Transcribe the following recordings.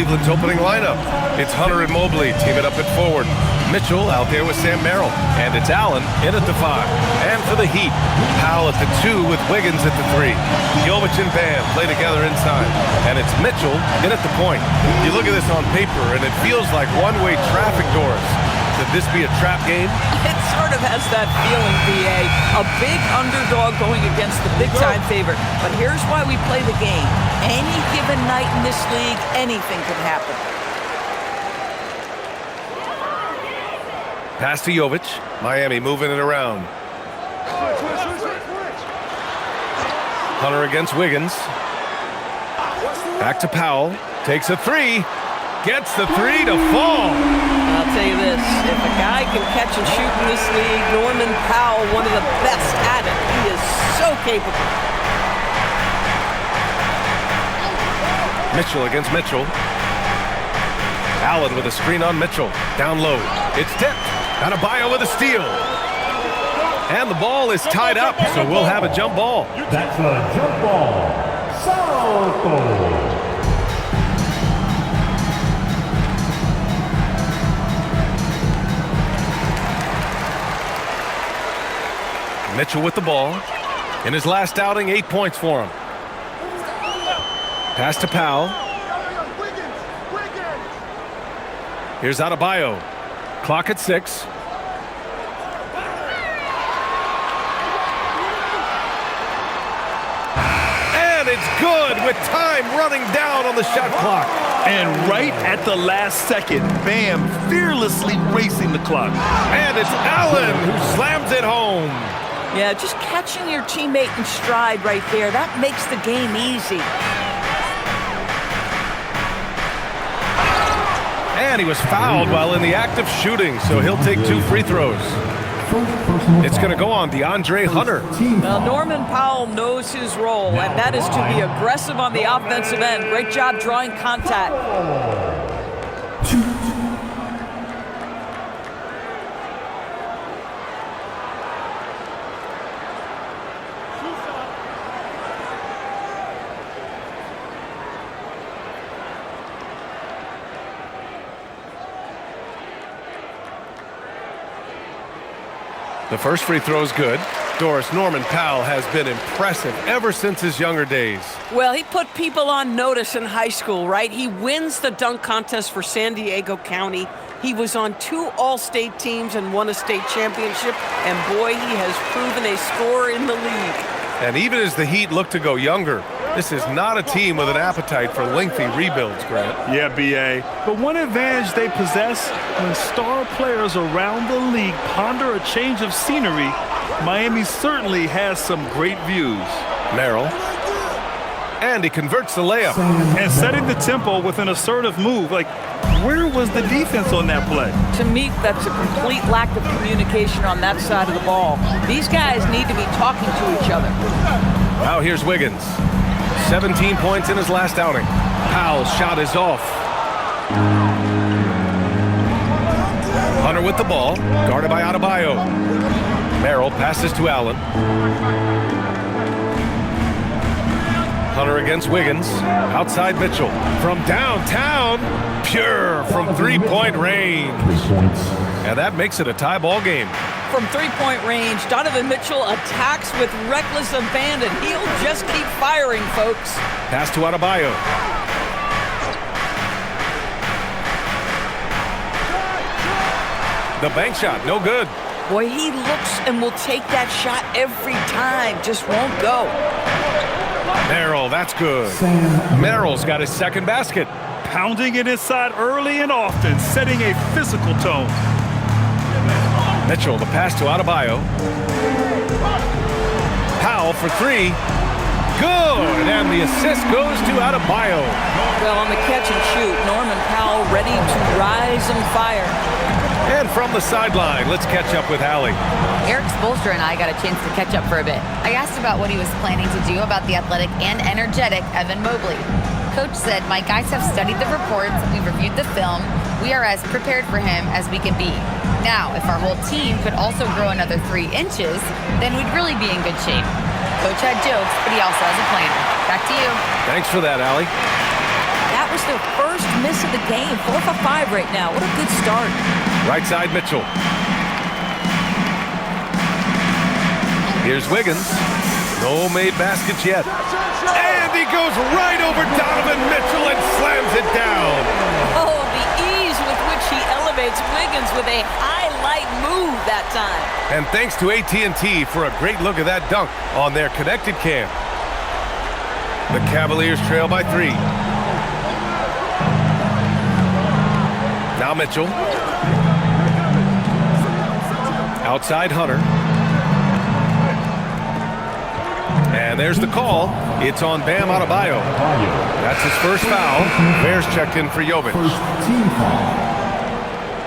Cleveland's opening lineup. It's Hunter and Mobley teaming up at forward. Mitchell out there with Sam Merrill. And it's Allen in at the 5. And for the Heat, Powell at the 2 with Wiggins at the 3. Jovic and Bam play together inside. And it's Mitchell in at the point. You look at this on paper, and it feels like one-way traffic doors. Could this be a trap game? It sort of has that feeling, BA. A big underdog going against the big-time favorite. But here's why we play the game. Any given night in this league, anything could happen. Pass to Jovic. Miami moving it around. Hunter against Wiggins. Back to Powell. Takes a 3. Gets the 3 to fall. I'll tell you this, if a guy can catch and shoot in this league, Norman Powell, one of the best at it. He is so capable. Mitchell against Mitchell. Allen with a screen on Mitchell. Down low. It's tipped. Adebayo with a steal. And the ball is tied up, so we'll have a jump ball. That's a jump ball. Salto. Mitchell with the ball. In his last outing, 8 points for him. Pass to Powell. Here's Adebayo. Clock at 6. And it's good with time running down on the shot clock. And right at the last second, Bam fearlessly racing the clock. And it's Allen who slams it home. Yeah, just catching your teammate in stride right there, that makes the game easy. And he was fouled while in the act of shooting, so he'll take 2 free throws. It's going to go on DeAndre Hunter. Well, Norman Powell knows his role, and that is to be aggressive on the offensive end. Great job drawing contact. The first free throw is good. Doris, Norman Powell has been impressive ever since his younger days. Well, he put people on notice in high school, right? He wins the dunk contest for San Diego County. He was on 2 All-State teams and won a state championship. And boy, he has proven a scorer in the league. And even as the Heat look to go younger, this is not a team with an appetite for lengthy rebuilds, Grant. Yeah, B.A. But one advantage they possess, when star players around the league ponder a change of scenery, Miami certainly has some great views. Merrill. And he converts the layup. And setting the tempo with an assertive move. Like, where was the defense on that play? To me, that's a complete lack of communication on that side of the ball. These guys need to be talking to each other. Now here's Wiggins. 17 points in his last outing. Powell's shot is off. Hunter with the ball, guarded by Adebayo. Merrill passes to Allen. Hunter against Wiggins. Outside Mitchell. From downtown, pure from three-point range. And that makes it a tie ball game. From three-point range, Donovan Mitchell attacks with reckless abandon. He'll just keep firing, folks. Pass to Adebayo. The bank shot, no good. Boy, he looks and will take that shot every time. Just won't go. Merrill, that's good. Merrill's got his second basket. Pounding it inside early and often, setting a physical tone. Mitchell, the pass to Adebayo. Powell for 3. Good, and the assist goes to Adebayo. Well, on the catch and shoot, Norman Powell ready to rise and fire. And from the sideline, let's catch up with Allie. Eric Spoelstra and I got a chance to catch up for a bit. I asked about what he was planning to do about the athletic and energetic Evan Mobley. Coach said, "My guys have studied the reports, we've reviewed the film, we are as prepared for him as we can be. Now, if our whole team could also grow another 3 inches, then we'd really be in good shape." Coach had jokes, but he also has a plan. Back to you. Thanks for that, Allie. That was their first miss of the game. 4 for 5 right now. What a good start. Right side, Mitchell. Here's Wiggins. No made baskets yet. And he goes right over Donovan Mitchell and slams it down. Oh, the ease with which he elevates Wiggins with a highlight move that time. And thanks to AT&T for a great look at that dunk on their connected cam. The Cavaliers trail by 3. Now Mitchell. Outside Hunter. And there's the call. It's on Bam Adebayo. That's his first foul. Bears checked in for Jovic. First team foul.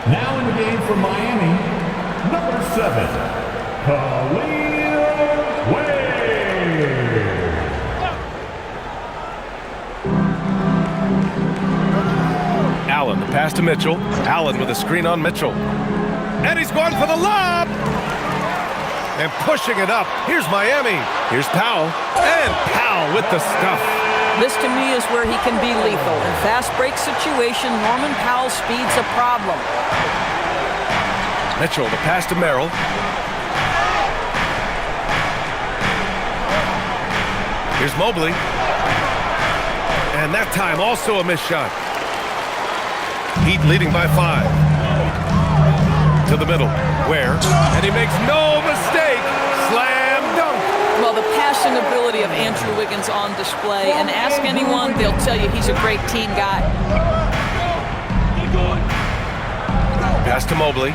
Now in the game for Miami, number 7, Khalil Wade. Allen, the pass to Mitchell. Allen with a screen on Mitchell. And he's going for the lob. And pushing it up. Here's Miami. Here's Powell. And Powell with the stuff. This, to me, is where he can be lethal. In fast break situation, Norman Powell's speed's a problem. Mitchell, the pass to Merrill. Here's Mobley. And that time also a missed shot. Heat leading by 5. To the middle. Where? And he makes no mistake. Slam dunk. Well, the passing ability of Andrew Wiggins on display. And ask anyone, they'll tell you he's a great team guy. Pass to Mobley.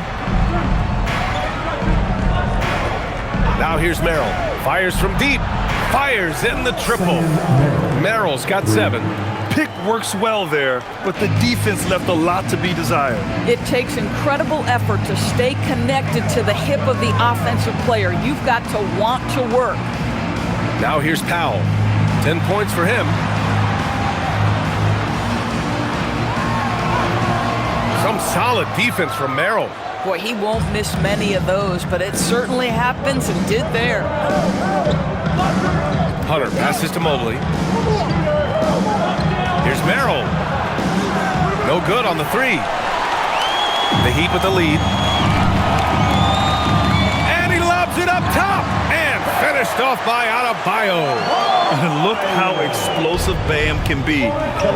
Now here's Merrill. Fires from deep. Fires in the triple. Merrill's got 7. Pick works well there, but the defense left a lot to be desired. It takes incredible effort to stay connected to the hip of the offensive player. You've got to want to work. Now here's Powell. 10 points for him. Some solid defense from Merrill. Boy, he won't miss many of those, but it certainly happens and did there. Hunter passes to Mobley. Here's Merrill. No good on the 3. The Heat with the lead. And he lobs it up top. And finished off by Adebayo. And look how explosive Bam can be.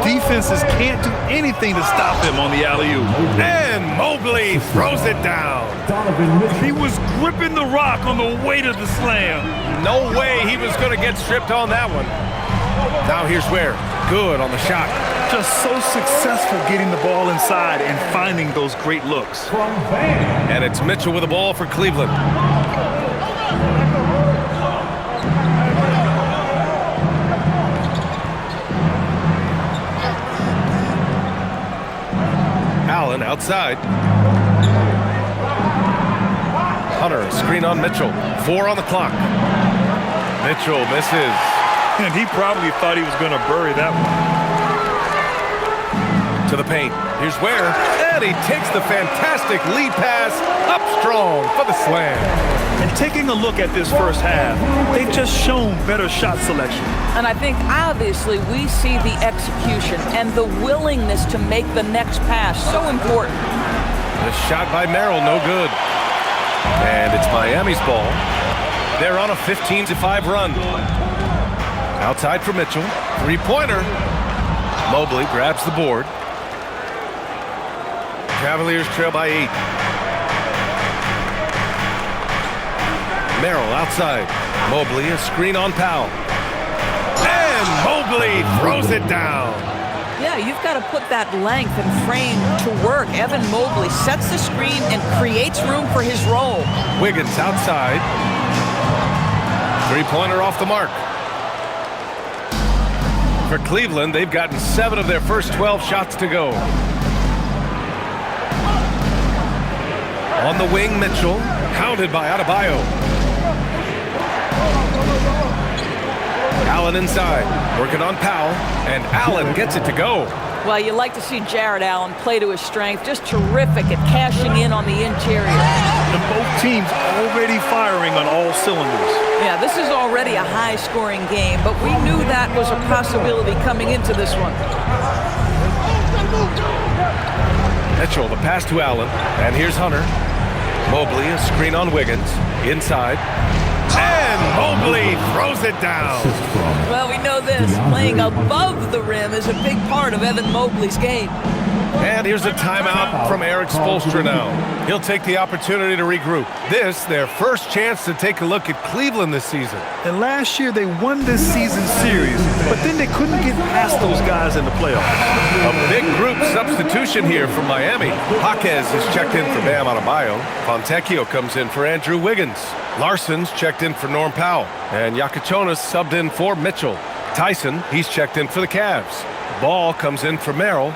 Defenses can't do anything to stop him on the alley-oop. And Mobley throws it down. He was gripping the rock on the way to the slam. No way he was going to get stripped on that one. Now here's Ware. Good on the shot. Just so successful getting the ball inside and finding those great looks. And it's Mitchell with the ball for Cleveland. Allen outside. Hunter, screen on Mitchell. 4 on the clock. Mitchell misses. And he probably thought he was going to bury that one. To the paint. Here's Ware. And he takes the fantastic lead pass up strong for the slam. And taking a look at this first half, they've just shown better shot selection. And I think obviously we see the execution and the willingness to make the next pass so important. The shot by Merrill, no good. And it's Miami's ball. They're on a 15-5 run. Outside for Mitchell. 3-pointer. Mobley grabs the board. Cavaliers trail by 8. Merrill outside. Mobley, a screen on Powell. And Mobley throws it down. Yeah, you've got to put that length and frame to work. Evan Mobley sets the screen and creates room for his role. Wiggins outside. 3-pointer off the mark. For Cleveland, they've gotten 7 of their first 12 shots to go. On the wing, Mitchell, hounded by Adebayo. Allen inside, working on Powell, and Allen gets it to go. Well, you like to see Jared Allen play to his strength. Just terrific at cashing in on the interior. And both teams already firing on all cylinders. Yeah, this is already a high-scoring game, but we knew that was a possibility coming into this one. Mitchell, the pass to Allen, and here's Hunter. Mobley, a screen on Wiggins, inside. And Mobley throws it down. Well, we know this. Playing above the rim is a big part of Evan Mobley's game. And here's a timeout from Eric Spoelstra now. He'll take the opportunity to regroup. This, their first chance to take a look at Cleveland this season. And last year they won this season series, but then they couldn't get past those guys in the playoffs. A big group substitution here from Miami. Jaquez is checked in for Bam Adebayo. Fontecchio comes in for Andrew Wiggins. Larson's checked in for Norm Powell. And Yakachonis subbed in for Mitchell. Tyson, he's checked in for the Cavs. Ball comes in for Merrill.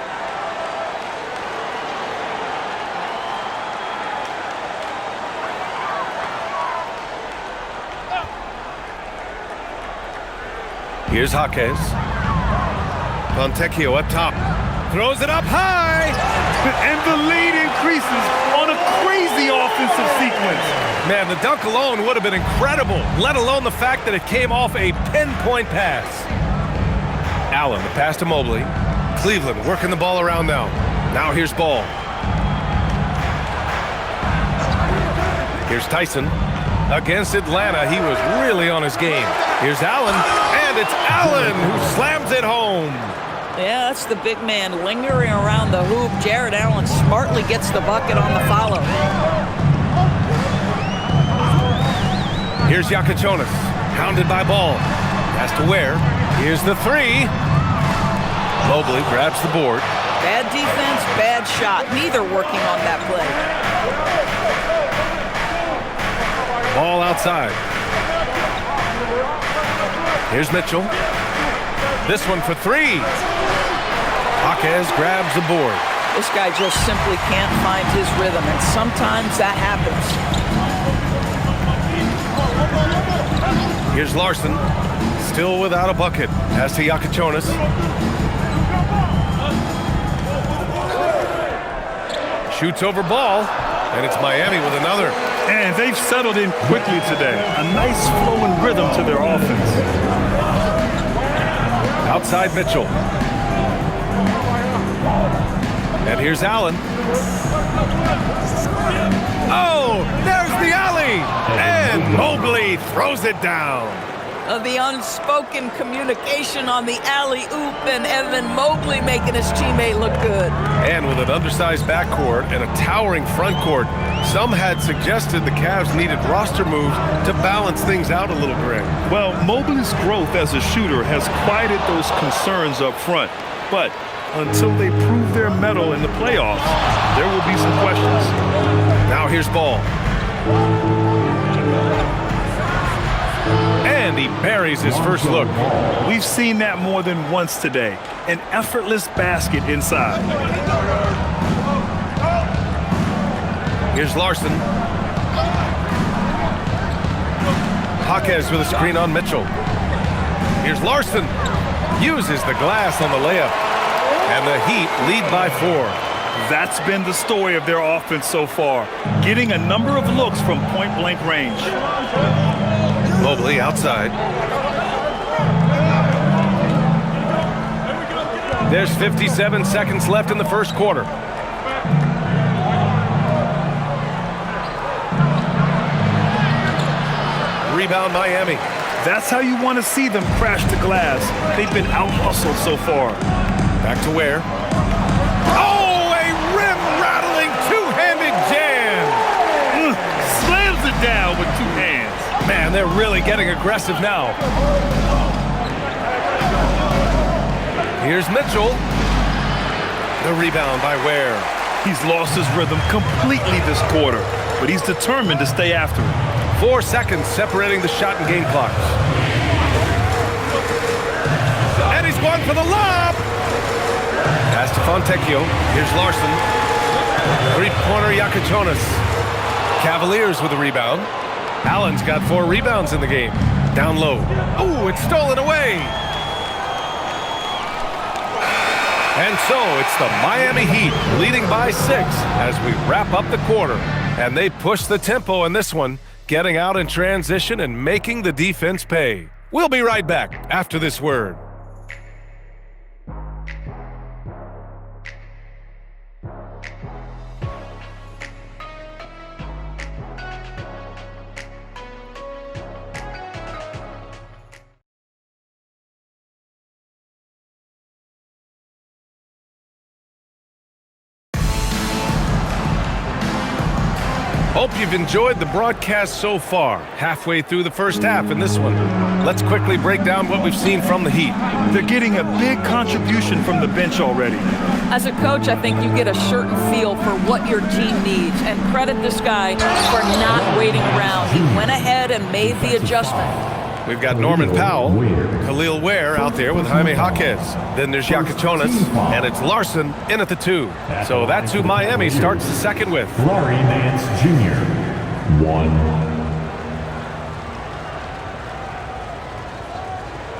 Here's Jaquez. Fontecchio up top. Throws it up high. And the lead increases on a crazy offensive sequence. Man, the dunk alone would have been incredible, let alone the fact that it came off a pinpoint pass. Allen, the pass to Mobley. Cleveland working the ball around now. Now here's Ball. Here's Tyson. Against Atlanta, he was really on his game. Here's Allen, and it's Allen who slams it home. Yeah, that's the big man lingering around the hoop. Jared Allen smartly gets the bucket on the follow. Here's Yakachonis, hounded by Ball. Has to Ware. Here's the three. Mobley grabs the board. Bad defense, bad shot. Neither working on that play. Ball outside. Here's Mitchell. This one for three. Jaquez grabs the board. This guy just simply can't find his rhythm, and sometimes that happens. Here's Larson. Still without a bucket. Pass to Yakachonis. Shoots over Ball, and it's Miami with another. And they've settled in quickly today. A nice flowing rhythm to their offense. Outside Mitchell. And here's Allen. Oh, there's the alley. And Mobley throws it down. The unspoken communication on the alley-oop, and Evan Mobley making his teammate look good. And with an undersized backcourt and a towering front court, some had suggested the Cavs needed roster moves to balance things out a little, Greg. Well, Mobley's growth as a shooter has quieted those concerns up front. But until they prove their mettle in the playoffs, there will be some questions. Now here's Ball. And he buries his first look. We've seen that more than once today. An effortless basket inside. Here's Larson. Jaquez with a screen on Mitchell. Here's Larson. Uses the glass on the layup. And the Heat lead by 4. That's been the story of their offense so far. Getting a number of looks from point-blank range. Mobley outside. There's 57 seconds left in the first quarter. Rebound Miami. That's how you want to see them crash the glass. They've been out-hustled so far. Back to Ware. Oh, a rim-rattling two-handed jam. Slams it down with two hands. Man, they're really getting aggressive now. Here's Mitchell. The rebound by Ware. He's lost his rhythm completely this quarter, but he's determined to stay after it. 4 seconds separating the shot and game clocks. And he's going for the lob. Pass to Fontecchio. Here's Larson. Three-pointer Yakachonis. Cavaliers with a rebound. Allen's got 4 rebounds in the game. Down low. Oh, it's stolen away. And so it's the Miami Heat leading by 6 as we wrap up the quarter. And they push the tempo in this one, getting out in transition and making the defense pay. We'll be right back after this word. Hope you've enjoyed the broadcast so far. Halfway through the first half in this one. Let's quickly break down what we've seen from the Heat. They're getting a big contribution from the bench already. As a coach, I think you get a certain feel for what your team needs, and credit this guy for not waiting around. He went ahead and made the adjustment. We've got Norman Powell, Khalil Ware out there with Jaime Jaquez. Then there's Yakachonis, and it's Larson in at the 2. So that's who Miami starts the second with. Larry Nance Jr. 1.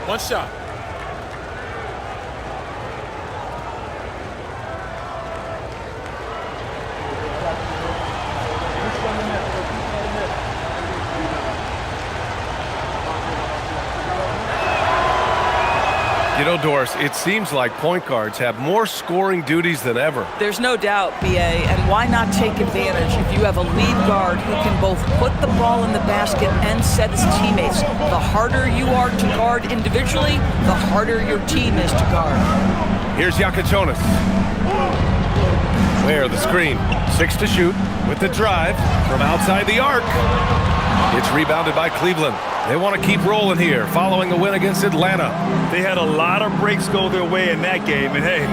One shot. You know, Doris, it seems like point guards have more scoring duties than ever. There's no doubt, BA, and why not take advantage if you have a lead guard who can both put the ball in the basket and set his teammates. The harder you are to guard individually, the harder your team is to guard. Here's Yakachonis. Ware, the screen. 6 to shoot with the drive from outside the arc. It's rebounded by Cleveland. They want to keep rolling here following a win against Atlanta. They had a lot of breaks go their way in that game, and hey,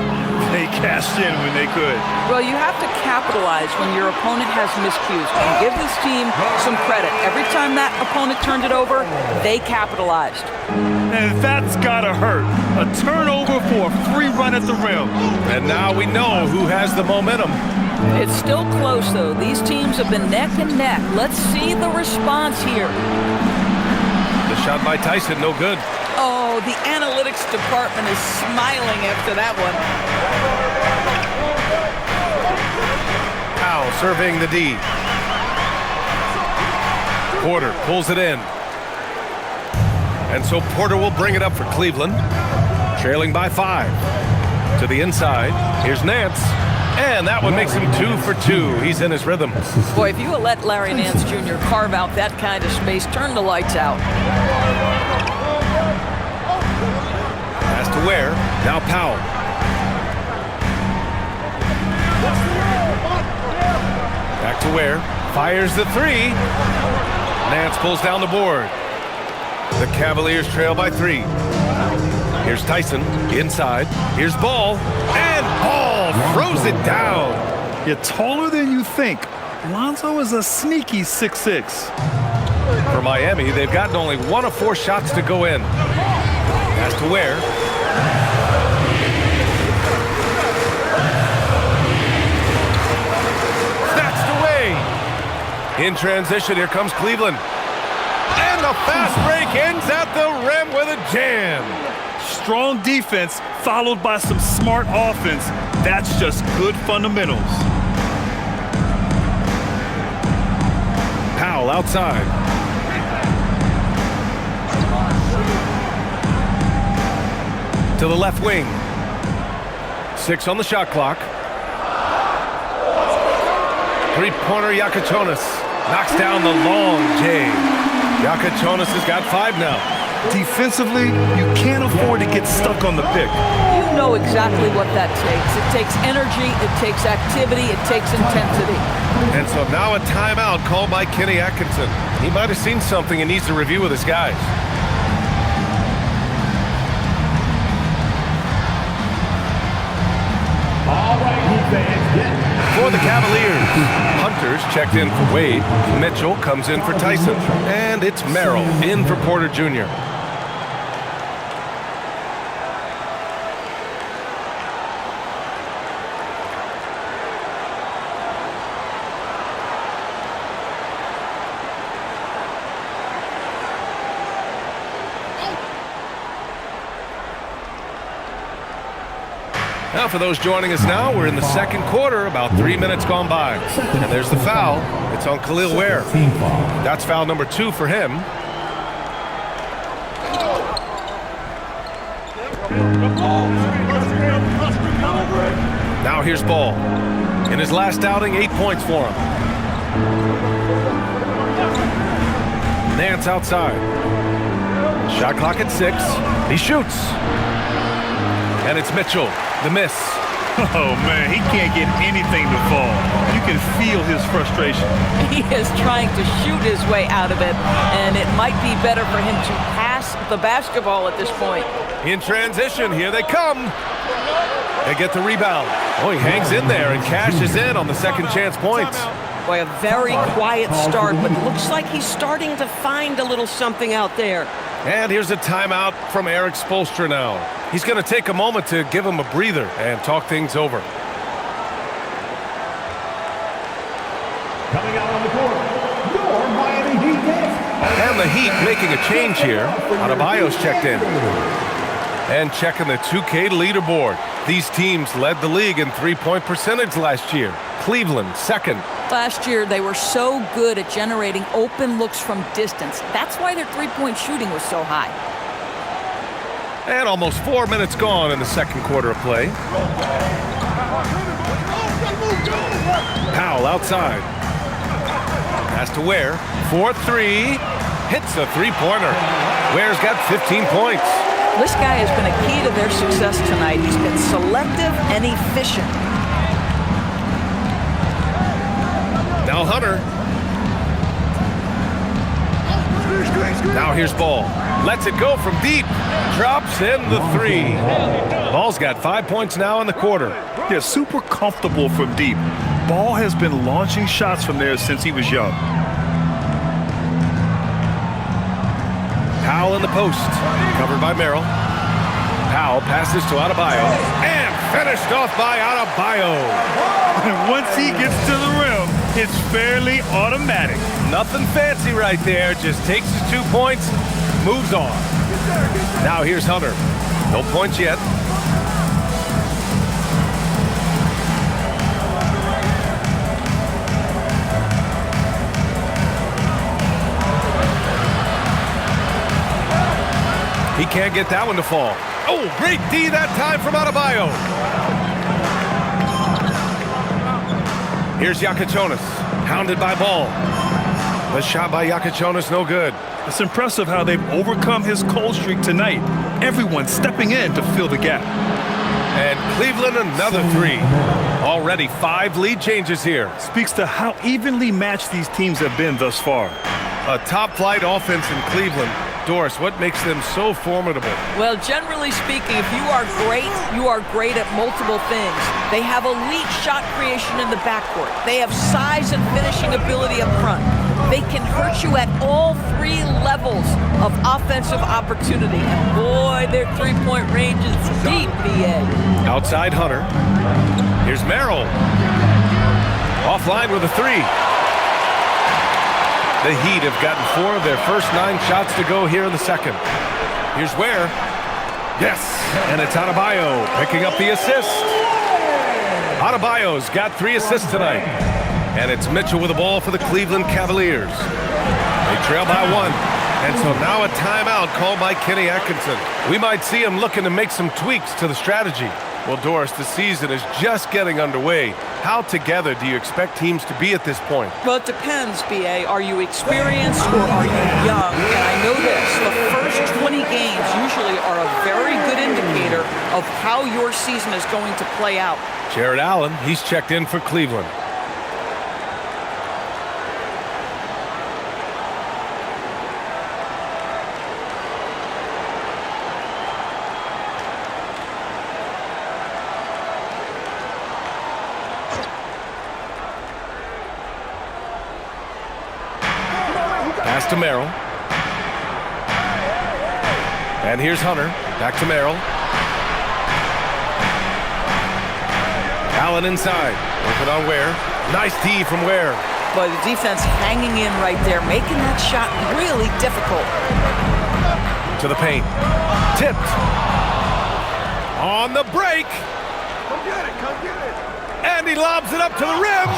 they cashed in when they could. Well, you have to capitalize when your opponent has miscues, and give this team some credit. Every time that opponent turned it over, they capitalized. And that's gotta hurt. A turnover for a free run at the rim. And now we know who has the momentum. It's still close, though. These teams have been neck and neck. Let's see the response here. The shot by Tyson, no good. Oh, the analytics department is smiling after that one. Powell surveying the D. Porter pulls it in. And so Porter will bring it up for Cleveland. Trailing by 5. To the inside. Here's Nance. And that one makes him 2 for 2. He's in his rhythm. Boy, if you let Larry Nance Jr. carve out that kind of space, turn the lights out. Pass to Ware. Now Powell. Back to Ware. Fires the 3. Nance pulls down the board. The Cavaliers trail by 3. Here's Tyson inside. Here's Ball. And Ball throws it down. You're taller than you think. Lonzo is a sneaky 6'6". For Miami, they've gotten only 1 of 4 shots to go in. Pass to Ware. Snatched away. In transition, here comes Cleveland. And the fast break ends at the rim with a jam. Strong defense followed by some smart offense. That's just good fundamentals. Powell outside. To the left wing. 6 on the shot clock. Three-pointer Yakachonis knocks down the long J. Yakachonis has got 5 now. Defensively, you can't afford to get stuck on the pick. You know exactly what that takes. It takes energy, it takes activity, it takes intensity. And so now a timeout called by Kenny Atkinson. He might have seen something and needs to review with his guys. All right, Heat fans. For the Cavaliers, Hunter's checked in for Wade. Mitchell comes in for Tyson. And it's Merrill in for Porter Jr. Now, for those joining us now, we're in the second quarter, about 3 minutes gone by. And there's the foul. It's on Khalil Ware. That's foul number 2 for him. Now here's Ball. In his last outing, 8 points for him. Nance outside. Shot clock at 6. He shoots. And it's Mitchell. The miss. Oh, man, he can't get anything to fall. You can feel his frustration. He is trying to shoot his way out of it, and it might be better for him to pass the basketball at this point. In transition, here they come. They get the rebound. Oh, he hangs in there and cashes in on the second chance points. Boy, a very quiet start, but looks like he's starting to find a little something out there. And here's a timeout from Eric Spoelstra now. He's going to take a moment to give him a breather and talk things over. Coming out on the court, your Miami Heat. And the Heat making a change here. Adebayo's checked in. And checking the 2K leaderboard. These teams led the league in three-point percentage last year. Cleveland, second. Last year, they were so good at generating open looks from distance. That's why their three-point shooting was so high. And almost 4 minutes gone in the second quarter of play. Powell outside. Pass to Ware. 4-3. Hits a three-pointer. Ware's got 15 points. This guy has been a key to their success tonight. He's been selective and efficient. Now Hunter. Now here's Ball. Lets it go from deep. Drops in the three. Ball's got 5 points now in the quarter. Yeah, super comfortable from deep. Ball has been launching shots from there since he was young. Powell in the post. Covered by Merrill. Powell passes to Adebayo. And finished off by Adebayo. And once he gets to the rim, it's fairly automatic. Nothing fancy right there. Just takes his 2 points, moves on. Now here's Hunter. No points yet. He can't get that one to fall. Oh, great D that time from Adebayo. Here's Yakichonis, hounded by Ball. The shot by Yakichonis, no good. It's impressive how they've overcome his cold streak tonight. Everyone stepping in to fill the gap. And Cleveland another three. Already 5 lead changes here. Speaks to how evenly matched these teams have been thus far. A top-flight offense in Cleveland. Doris, what makes them so formidable? Well, generally speaking, if you are great at multiple things. They have elite shot creation in the backcourt. They have size and finishing ability up front. They can hurt you at all 3 levels of offensive opportunity. And boy, their three-point range is deep, BA. Outside Hunter. Here's Merrill. Offline with a 3. The Heat have gotten 4 of their first 9 shots to go here in the second. Here's Ware. Yes, and it's Adebayo picking up the assist. Adebayo's got 3 assists tonight. And it's Mitchell with the ball for the Cleveland Cavaliers. They trail by 1. And so now a timeout called by Kenny Atkinson. We might see him looking to make some tweaks to the strategy. Well, Doris, the season is just getting underway. How together do you expect teams to be at this point? Well, it depends, BA. Are you experienced or are you young? And I know this. The first 20 games usually are a very good indicator of how your season is going to play out. Jared Allen, he's checked in for Cleveland. Pass to Merrill. And here's Hunter. Back to Merrill. Allen inside. Working on Ware. Nice D from Ware. But the defense hanging in right there, making that shot really difficult. To the paint. Tipped. On the break. Come get it, come get it. And he lobs it up to the rim.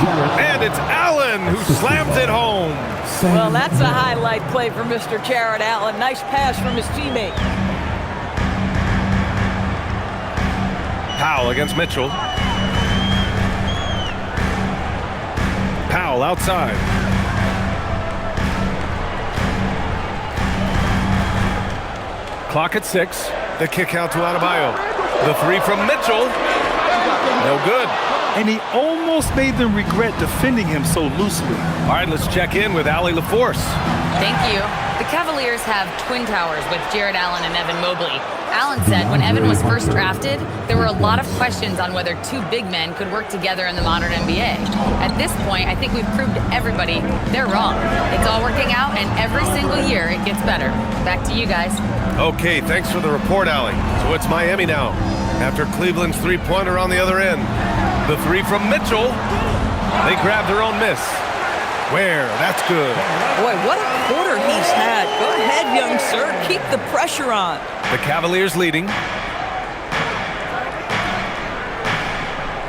And it's Allen who slams it home. Well, that's a highlight play for Mr. Jared Allen. Nice pass from his teammate. Powell against Mitchell. Powell outside. Clock at 6. The kick out to Adebayo. The 3 from Mitchell. No good. And he almost made them regret defending him so loosely. All right, let's check in with Allie LaForce. Thank you. The Cavaliers have twin towers with Jared Allen and Evan Mobley. Allen said when Evan was first drafted, there were a lot of questions on whether two big men could work together in the modern NBA. At this point, I think we've proved to everybody they're wrong. It's all working out, and every single year it gets better. Back to you guys. Okay, thanks for the report, Allie. So it's Miami now, after Cleveland's three-pointer on the other end. The three from Mitchell. They grab their own miss. Where? That's good. Boy, what a quarter he's had. Go ahead, young sir. Keep the pressure on. The Cavaliers leading.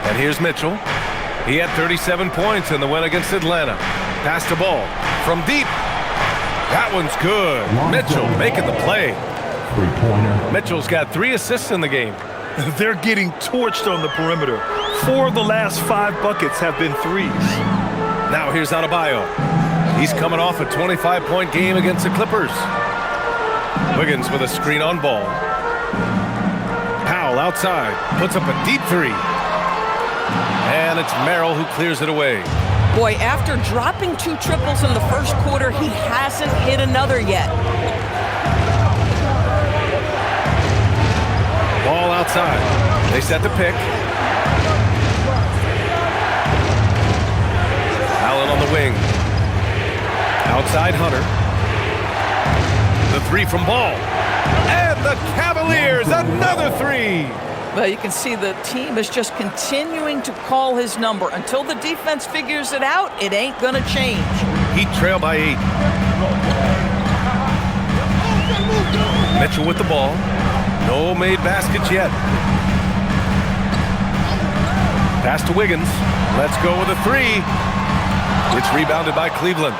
And here's Mitchell. He had 37 points in the win against Atlanta. Passed the ball from deep. That one's good. Mitchell making the play. Three-pointer. Mitchell's got 3 assists in the game. They're getting torched on the perimeter. 4 of the last 5 buckets have been threes. Now here's Adebayo. He's coming off a 25-point game against the Clippers. Wiggins with a screen on ball. Powell outside. Puts up a deep 3. And it's Merrill who clears it away. Boy, after dropping 2 triples in the first quarter, he hasn't hit another yet. Ball outside. They set the pick. Allen on the wing. Outside Hunter. The 3 from Ball. And the Cavaliers, another 3. Well, you can see the team is just continuing to call his number. Until the defense figures it out, it ain't going to change. Heat trail by 8. Mitchell with the ball. No made baskets yet. Pass to Wiggins. Let's go with a 3. It's rebounded by Cleveland.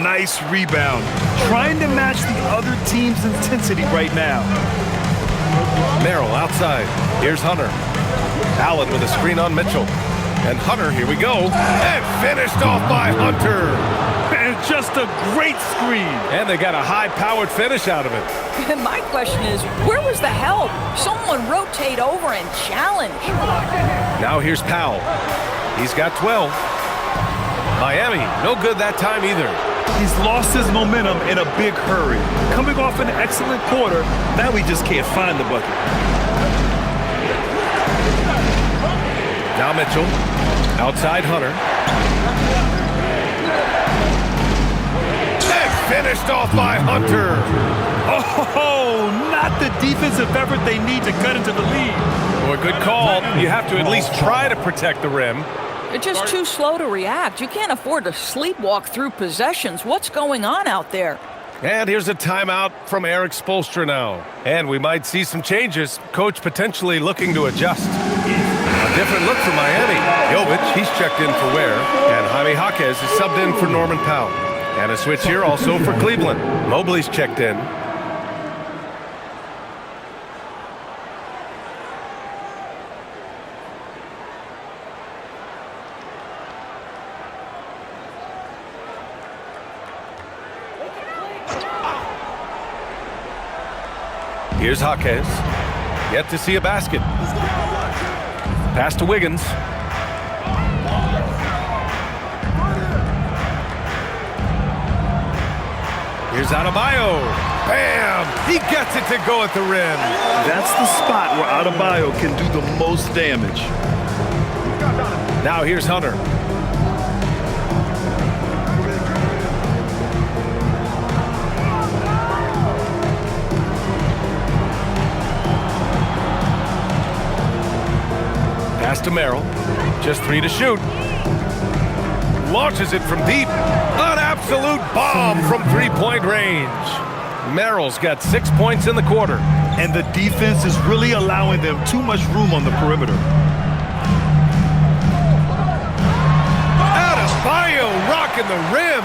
Nice rebound. Trying to match the other team's intensity right now. Merrill outside. Here's Hunter. Allen with a screen on Mitchell. And Hunter, here we go. And finished off by Hunter. And just a great screen. And they got a high-powered finish out of it. And my question is, where was the help? Someone rotate over and challenge. Now here's Powell. He's got 12. Miami, no good that time either. He's lost his momentum in a big hurry. Coming off an excellent quarter, now he just can't find the bucket. Now Mitchell, outside Hunter. And finished off by Hunter. Oh, not the defensive effort they need to cut into the lead. Well, a good call. You have to at least try to protect the rim. They're just too slow to react. You can't afford to sleepwalk through possessions. What's going on out there? And here's a timeout from Eric Spoelstra now. And we might see some changes. Coach potentially looking to adjust. A different look for Miami. Jovic, he's checked in for Ware. And Jaime Jaquez is subbed in for Norman Powell. And a switch here also for Cleveland. Mobley's checked in. Here's Jaquez. Yet to see a basket. Pass to Wiggins. Here's Adebayo. Bam! He gets it to go at the rim. That's the spot where Adebayo can do the most damage. Now here's Hunter. Pass to Merrill. Just 3 to shoot. Launches it from deep. An absolute bomb from three-point range. Merrill's got 6 points in the quarter. And the defense is really allowing them too much room on the perimeter. Adebayo rocking the rim.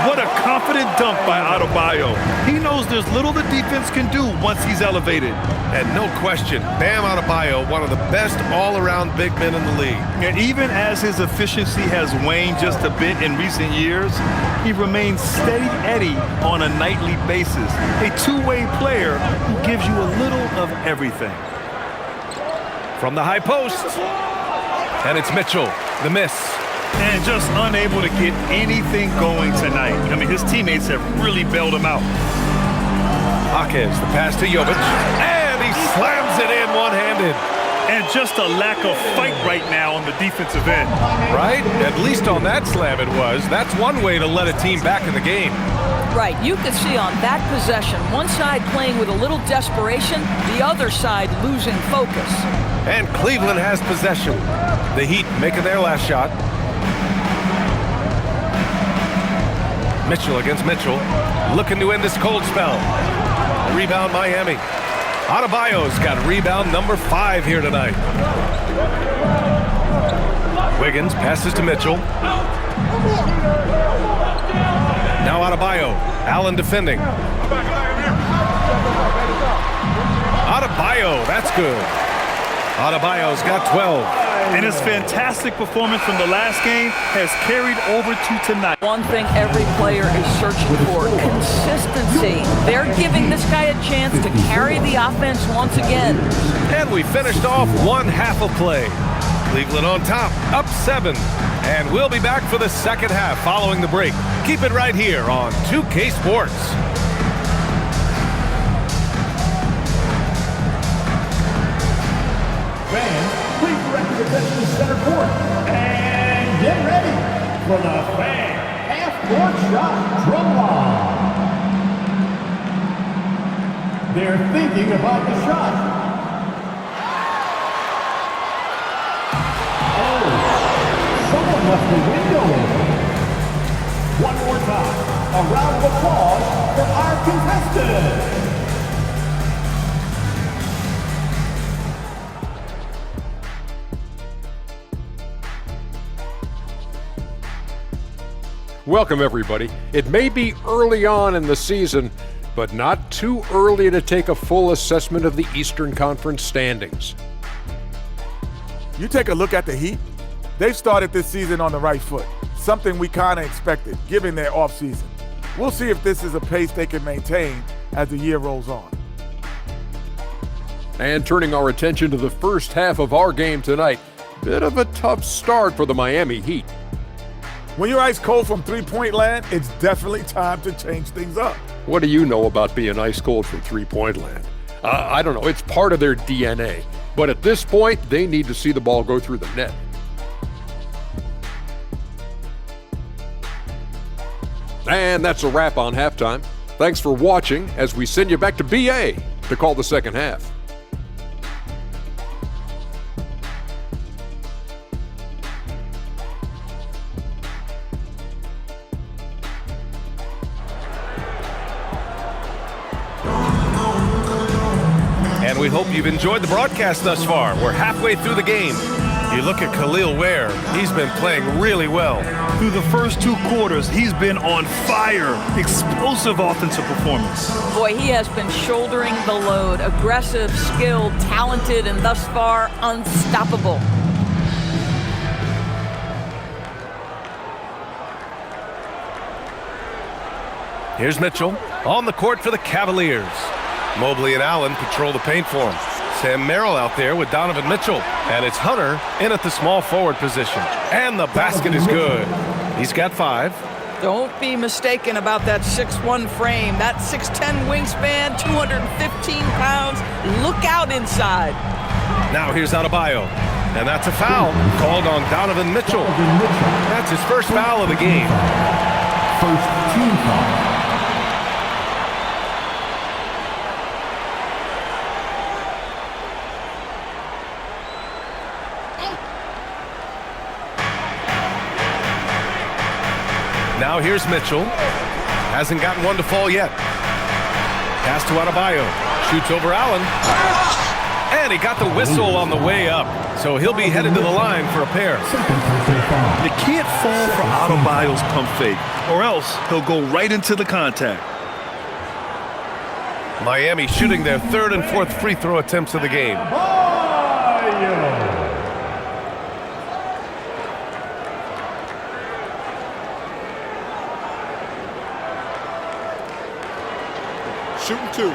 What a confident dunk by Adebayo. He knows there's little the defense can do once he's elevated. And no question, Bam Adebayo, one of the best all-around big men in the league. And even as his efficiency has waned just a bit in recent years, he remains steady Eddie on a nightly basis. A two-way player who gives you a little of everything. From the high post, And it's Mitchell, the miss. And just unable to get anything going tonight. I mean, his teammates have really bailed him out. Jaquez, the pass to Jovic, and he slams it in one-handed. And just a lack of fight right now on the defensive end. Right? At least on that slam it was. That's one way to let a team back in the game. Right, you could see on that possession, one side playing with a little desperation, the other side losing focus. And Cleveland has possession. The Heat making their last shot. Mitchell against Mitchell, looking to end this cold spell. Rebound Miami. Adebayo's got rebound number 5 here tonight. Wiggins passes to Mitchell. Now Adebayo. Allen defending. Adebayo, that's good. Adebayo's got 12. And his fantastic performance from the last game has carried over to tonight. One thing every player is searching for, consistency. They're giving this guy a chance to carry the offense once again. And we finished off one half of play. Cleveland on top, up 7. And we'll be back for the second half following the break. Keep it right here on 2K Sports. Fans, please direct your attention to center court. And get ready for the fan half-court shot drum line. They're thinking about the shot. Oh, someone left the window open. One more time, a round of applause for our contestants. Welcome, everybody. It may be early on in the season, but not too early to take a full assessment of the Eastern Conference standings. You take a look at the Heat, they've started this season on the right foot, something we kind of expected, given their offseason. We'll see if this is a pace they can maintain as the year rolls on. And turning our attention to the first half of our game tonight, bit of a tough start for the Miami Heat. When you're ice cold from three-point land, it's definitely time to change things up. What do you know about being ice cold from three-point land? I don't know. It's part of their DNA. But at this point, they need to see the ball go through the net. And that's a wrap on halftime. Thanks for watching as we send you back to BA to call the second half. And we hope you've enjoyed the broadcast thus far. We're halfway through the game. You look at Khalil Ware, he's been playing really well. Through the first 2 quarters, he's been on fire. Explosive offensive performance. Boy, he has been shouldering the load. Aggressive, skilled, talented, and thus far, unstoppable. Here's Mitchell on the court for the Cavaliers. Mobley and Allen patrol the paint for him. Sam Merrill out there with Donovan Mitchell. And it's Hunter in at the small forward position. And the basket is good. He's got 5. Don't be mistaken about that 6'1" frame. That 6'10" wingspan, 215 pounds. Look out inside. Now here's Adebayo. And that's a foul called on Donovan Mitchell. That's his first foul of the game. First team foul. Now here's Mitchell. Hasn't gotten one to fall yet. Pass to Adebayo. Shoots over Allen. And he got the whistle on the way up. So he'll be headed to the line for a pair. You can't fall for Adebayo's pump fake, or else he'll go right into the contact. Miami shooting their 3rd and 4th free throw attempts of the game. Shooting 2.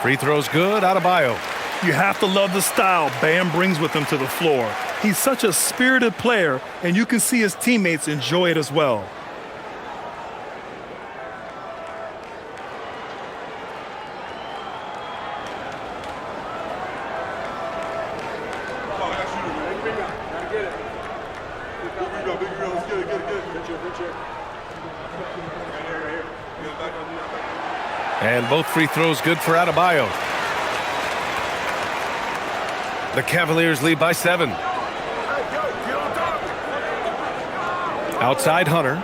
Free throw's good. Adebayo. You have to love the style Bam brings with him to the floor. He's such a spirited player, and you can see his teammates enjoy it as well. And both free throws good for Adebayo. The Cavaliers lead by 7. Outside Hunter.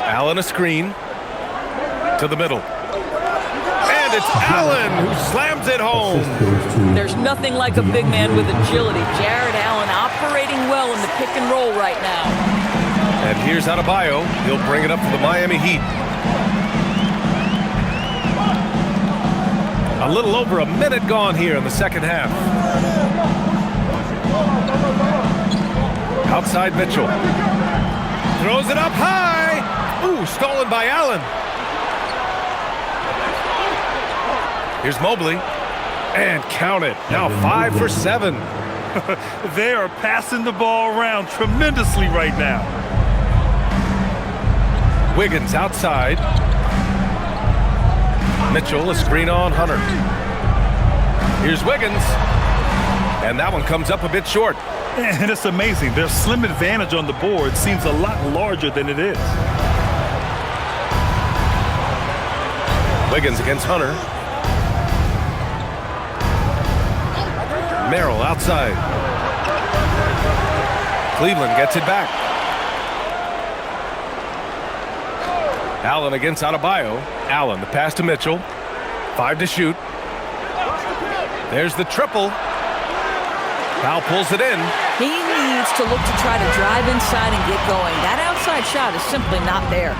Allen a screen. To the middle. And it's Allen who slams it home. There's nothing like a big man with agility. Jared Allen operating well in the pick and roll right now. And here's Adebayo. He'll bring it up for the Miami Heat. A little over a minute gone here in the second half. Outside Mitchell. Throws it up high. Ooh, stolen by Allen. Here's Mobley. And count it. Now 5 for 7. They are passing the ball around tremendously right now. Wiggins outside. Mitchell, a screen on Hunter. Here's Wiggins. And that one comes up a bit short. And it's amazing. Their slim advantage on the board seems a lot larger than it is. Wiggins against Hunter. Merrill outside. Cleveland gets it back. Allen against Adebayo. Allen, the pass to Mitchell. 5 to shoot. There's the triple. Powell pulls it in. He needs to look to try to drive inside and get going. That outside shot is simply not there.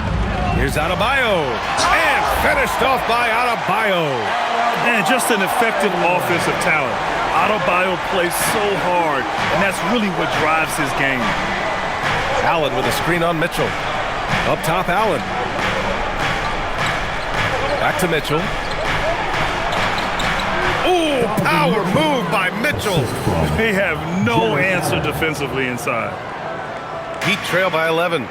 Here's Adebayo. And finished off by Adebayo. And just an effective offensive talent. Adebayo plays so hard, and that's really what drives his game. Allen with a screen on Mitchell. Up top, Allen. Back to Mitchell. Ooh, power move by Mitchell. They have no answer defensively inside. Heat trail by 11.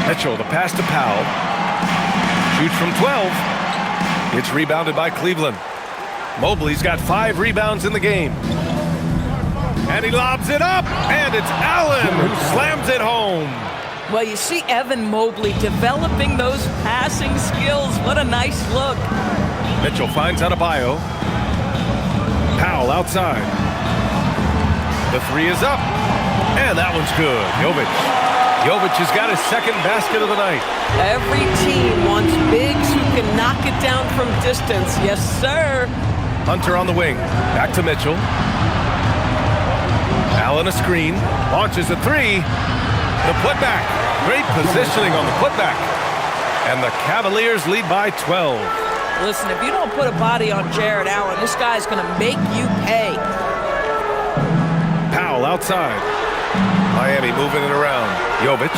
Mitchell, the pass to Powell. Shoots from 12. It's rebounded by Cleveland. Mobley's got 5 rebounds in the game. And he lobs it up, and it's Allen who slams it home. Well, you see Evan Mobley developing those passing skills. What a nice look. Mitchell finds Adebayo. Powell outside. The 3 is up, and that one's good. Jovic has got his second basket of the night. Every team wants bigs who can knock it down from distance. Yes, sir. Hunter on the wing. Back to Mitchell. Allen a screen. Launches a 3. The putback. Great positioning on the putback. And the Cavaliers lead by 12. Listen, if you don't put a body on Jared Allen, this guy's going to make you pay. Powell outside. Miami moving it around. Jovic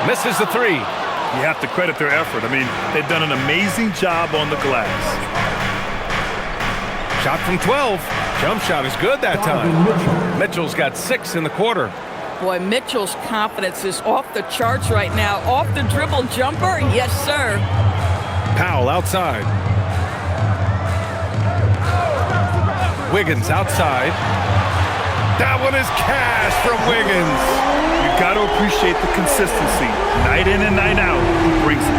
misses the 3. You have to credit their effort. I mean, they've done an amazing job on the glass. Shot from 12. Jump shot is good that time. Mitchell's got 6 in the quarter. Boy, Mitchell's confidence is off the charts right now. Off the dribble jumper, yes, sir. Powell outside. Wiggins outside. That one is cash from Wiggins. You got to appreciate the consistency. Night in and night out, he brings it.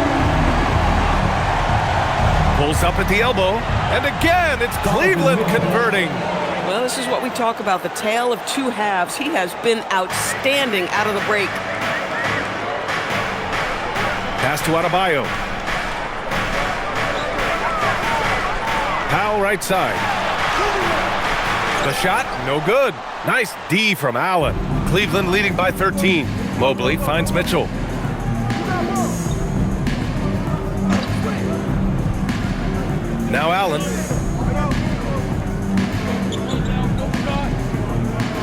Pulls up at the elbow. And again, it's Cleveland converting. Well, this is what we talk about, the tale of 2 halves. He has been outstanding out of the break. Pass to Adebayo. Powell right side. The shot, no good. Nice D from Allen. Cleveland leading by 13. Mobley finds Mitchell. Now Allen.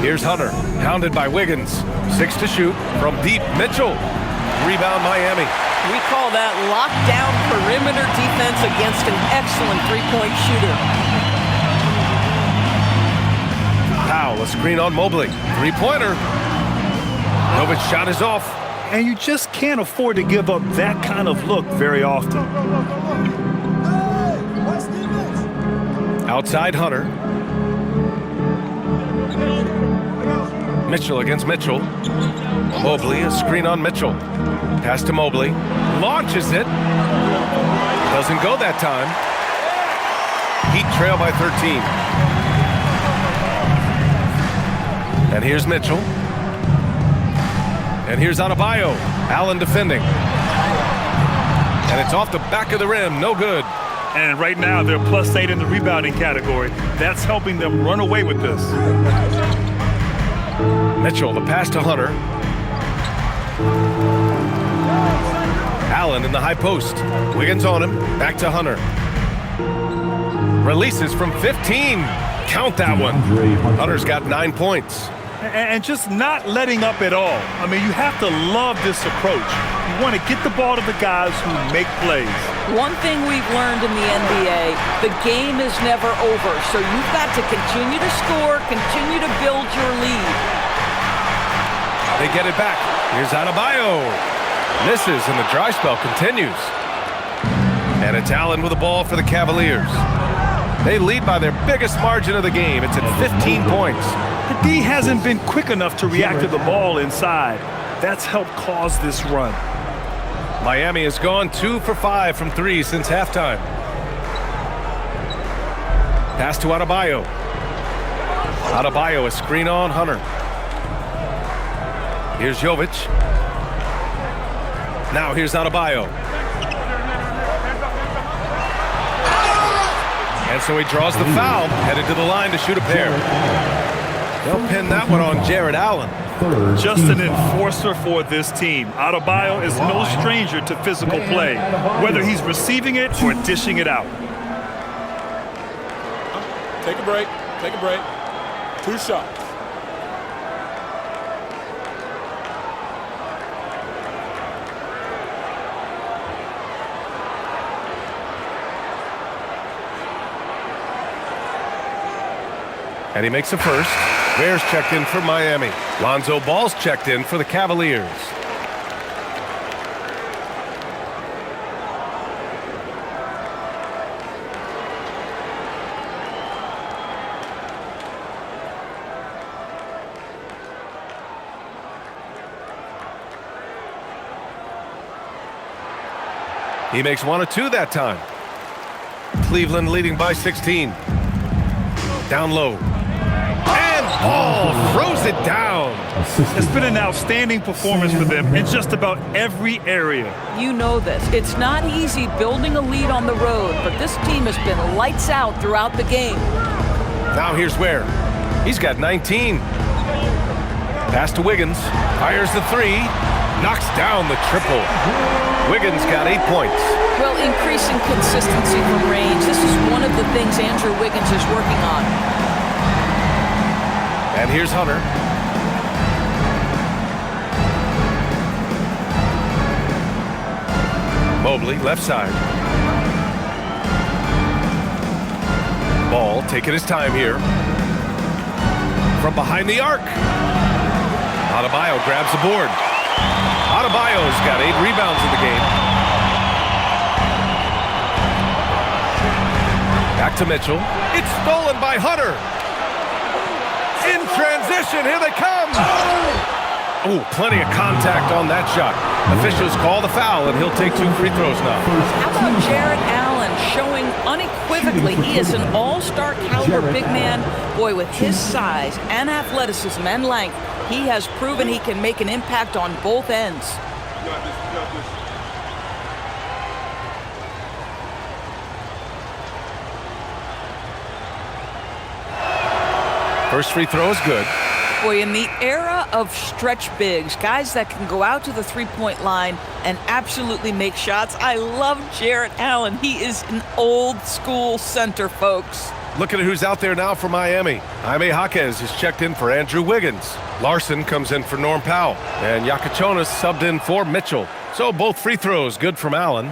Here's Hunter, hounded by Wiggins. 6 to shoot from deep. Mitchell. Rebound Miami. We call that lockdown perimeter defense against an excellent three-point shooter. Powell, a screen on Mobley. Three-pointer. Novic's shot is off. And you just can't afford to give up that kind of look very often. Outside Hunter. Mitchell against Mitchell. Mobley, a screen on Mitchell. Pass to Mobley. Launches it. Doesn't go that time. Heat trail by 13. And here's Mitchell. And here's Adebayo. Allen defending. And it's off the back of the rim. No good. And right now, they're +8 in the rebounding category. That's helping them run away with this. Mitchell, the pass to Hunter. Allen in the high post. Wiggins on him. Back to Hunter. Releases from 15. Count that one. Hunter's got 9 points. And just not letting up at all. I mean, you have to love this approach. You want to get the ball to the guys who make plays. One thing we've learned in the NBA, the game is never over. So you've got to continue to score, continue to build your lead. They get it back. Here's Adebayo. Misses, and the dry spell continues. And it's Allen with the ball for the Cavaliers. They lead by their biggest margin of the game. It's at 15 points. The D hasn't been quick enough to react to the ball inside. That's helped cause this run. Miami has gone 2 for 5 from 3 since halftime. Pass to Adebayo. Adebayo, a screen on Hunter. Here's Jovic. Now here's Adebayo. And so he draws the foul, headed to the line to shoot a pair. They'll pin that one on Jarrett Allen. Just an enforcer for this team. Adebayo is no stranger to physical play, whether he's receiving it or dishing it out. Take a break. Take a break. 2 shots. And he makes a first. Bears checked in for Miami. Lonzo Ball's checked in for the Cavaliers. He makes 1 of 2 that time. Cleveland leading by 16. Down low. Ball throws it down. It's been an outstanding performance for them in just about every area. You know this. It's not easy building a lead on the road, but this team has been lights out throughout the game. Now here's Ware. He's got 19. Pass to Wiggins. Fires the 3. Knocks down the triple. Wiggins got 8 points. Well, increasing consistency from range. This is one of the things Andrew Wiggins is working on. And here's Hunter. Mobley, left side. Ball taking his time here. From behind the arc. Adebayo grabs the board. Adebayo's got 8 rebounds in the game. Back to Mitchell. It's stolen by Hunter. In transition, here they come. Oh, plenty of contact on that shot. Officials call the foul, and he'll take 2 free throws now. How about Jarrett Allen showing unequivocally he is an all-star caliber big man? Boy, with his size and athleticism and length, he has proven he can make an impact on both ends. First free throw is good. Boy, in the era of stretch bigs, guys that can go out to the three-point line and absolutely make shots, I love Jarrett Allen. He is an old-school center, folks. Looking at who's out there now for Miami. Jaime Jaquez is checked in for Andrew Wiggins. Larson comes in for Norm Powell. And Yakachonis subbed in for Mitchell. So both free throws good from Allen.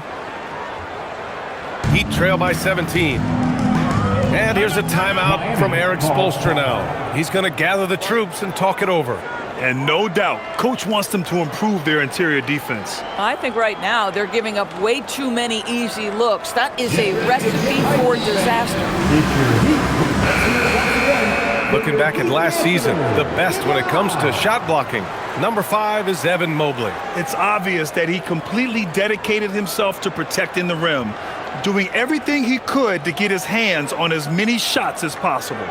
Heat trail by 17. And here's a timeout from Eric Spoelstra now. He's going to gather the troops and talk it over. And no doubt, coach wants them to improve their interior defense. I think right now they're giving up way too many easy looks. That is a recipe for disaster. Looking back at last season, the best when it comes to shot blocking. Number 5 is Evan Mobley. It's obvious that he completely dedicated himself to protecting the rim, doing everything he could to get his hands on as many shots as possible.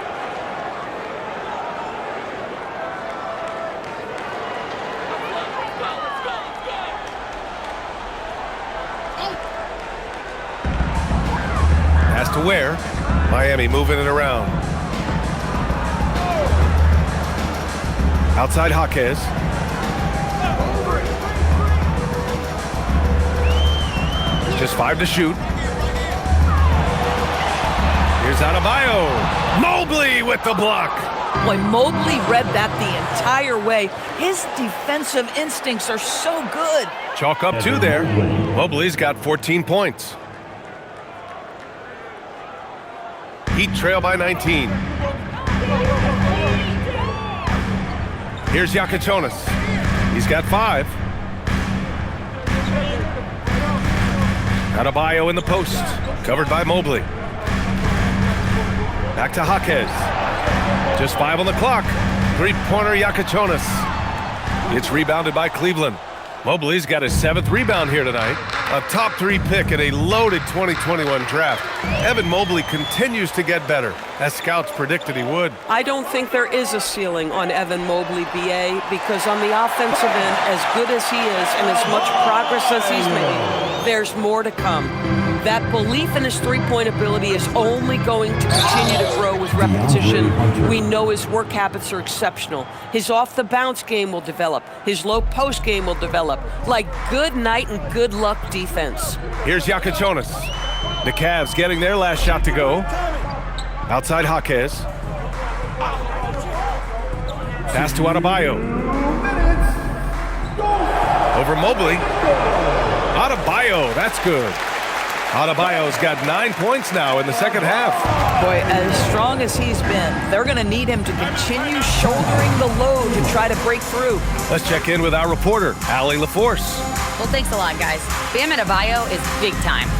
Pass to Ware. Miami moving it around. Outside Jaquez. Just 5 to shoot. Here's Adebayo. Mobley with the block. Boy, Mobley read that the entire way. His defensive instincts are so good. Chalk up 2 there. Mobley's got 14 points. Heat trail by 19. Here's Yakachonis. He's got 5. Adebayo in the post. Covered by Mobley. Back to Jaquez. Just 5 on the clock. Three-pointer Yakachonis. It's rebounded by Cleveland. Mobley's got his 7th rebound here tonight. A top 3 pick in a loaded 2021 draft. Evan Mobley continues to get better, as scouts predicted he would. I don't think there is a ceiling on Evan Mobley, BA, because on the offensive end, as good as he is and as much progress as he's made, there's more to come. That belief in his three-point ability is only going to continue to grow with repetition. We know his work habits are exceptional. His off-the-bounce game will develop. His low-post game will develop. Like good night and good luck defense. Here's Yakachonis. The Cavs getting their last shot to go. Outside Jaquez. Pass to Adebayo. Over Mobley. Adebayo, that's good. Adebayo's got 9 points now in the second half. Boy, as strong as he's been, they're going to need him to continue shouldering the load to try to break through. Let's check in with our reporter, Allie LaForce. Well, thanks a lot, guys. Bam Adebayo is big time.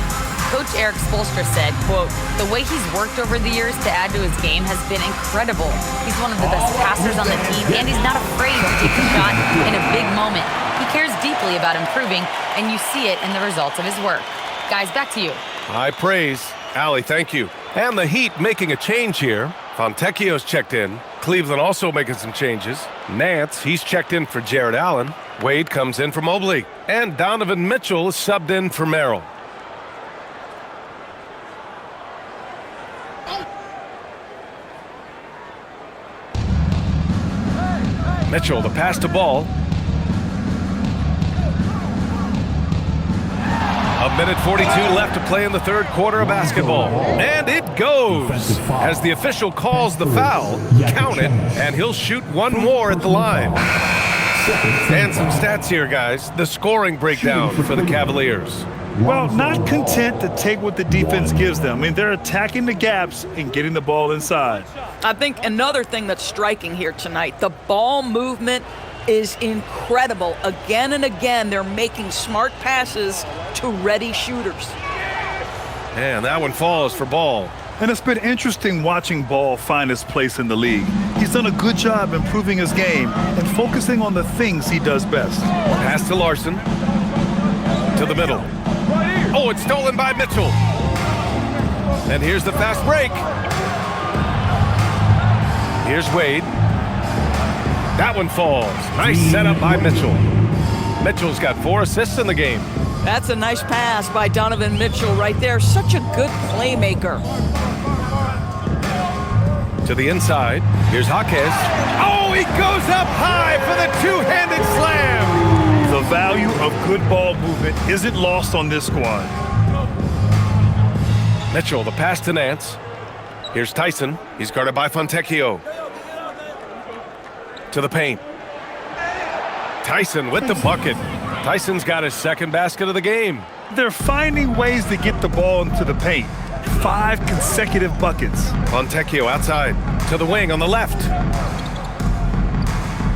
Coach Eric Spoelstra said, quote, the way he's worked over the years to add to his game has been incredible. He's one of the best passers on the team, and he's not afraid to take a shot in a big moment. He cares deeply about improving, and you see it in the results of his work. Guys, back to you. High praise. Allie, thank you. And the Heat making a change here. Fontecchio's checked in. Cleveland also making some changes. Nance, he's checked in for Jared Allen. Wade comes in for Mobley. And Donovan Mitchell is subbed in for Merrill. Mitchell, the pass to Ball. A minute 42 left to play in the third quarter of basketball. And it goes as the official calls the foul. Count it, and he'll shoot one more at the line. And some stats here, guys. The scoring breakdown for the Cavaliers. Well, not content to take what the defense gives them. I mean, they're attacking the gaps and getting the ball inside. I think another thing that's striking here tonight, the ball movement is incredible. Again and again, they're making smart passes to ready shooters. And that one falls for Ball. And it's been interesting watching Ball find his place in the league. He's done a good job improving his game and focusing on the things he does best. Pass to Larson. To the middle. Oh, it's stolen by Mitchell. And here's the fast break. Here's Wade. That one falls. Nice setup by Mitchell. Mitchell's got 4 assists in the game. That's a nice pass by Donovan Mitchell right there. Such a good playmaker. To the inside. Here's Jaquez. Oh, he goes up high for the two-handed slam. The value of good ball movement isn't lost on this squad. Mitchell, the pass to Nance. Here's Tyson. He's guarded by Fontecchio. To the paint. Tyson with the bucket. Tyson's got his second basket of the game. They're finding ways to get the ball into the paint. 5 consecutive buckets. Fontecchio outside. To the wing on the left.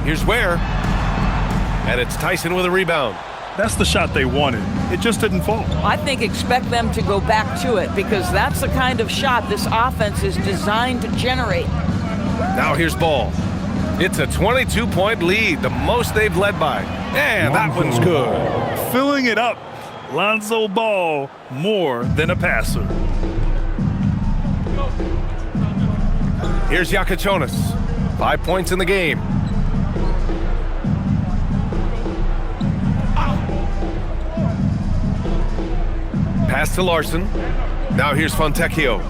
Here's Ware. And it's Tyson with a rebound. That's the shot they wanted. It just didn't fall. I think expect them to go back to it because that's the kind of shot this offense is designed to generate. Now here's Ball. It's a 22-point lead, the most they've led by. And that one's good. Filling it up. Lonzo Ball, more than a passer. Here's Yakachonis. 5 points in the game. Pass to Larson. Now here's Fontecchio.